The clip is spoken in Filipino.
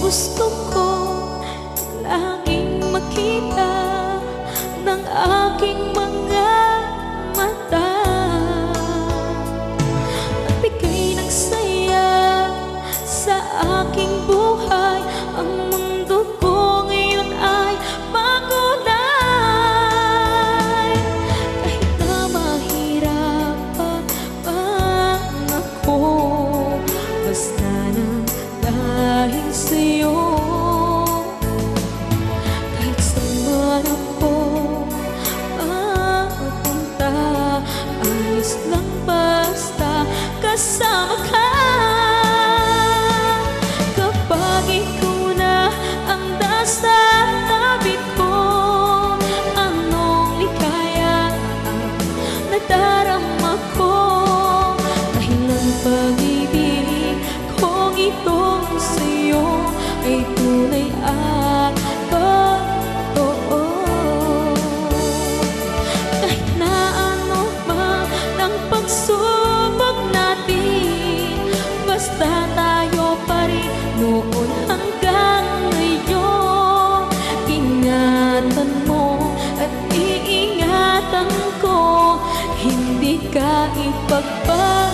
Gusto ko laging makita ng aking mga mata. Magbigay ng saya sa aking buhay. Ang mundo ko ngayon ay makulay. Kahit na mahirapan ako, basta nang dahil sa'yo. Kahit saan man ako mapunta, ayos lang basta kasama ka. Kapag ikaw na ang nasa tabi ko, anong likaya ang nadarama ko. Dahil ang pag-ibig kong ito sa'yo ay tunay at totoo. Kahit na ano man ang pagsubok natin, basta tayo pa rin noon hanggang ngayon. Ingatan mo at iingatan ko, hindi ka ipagpapalit.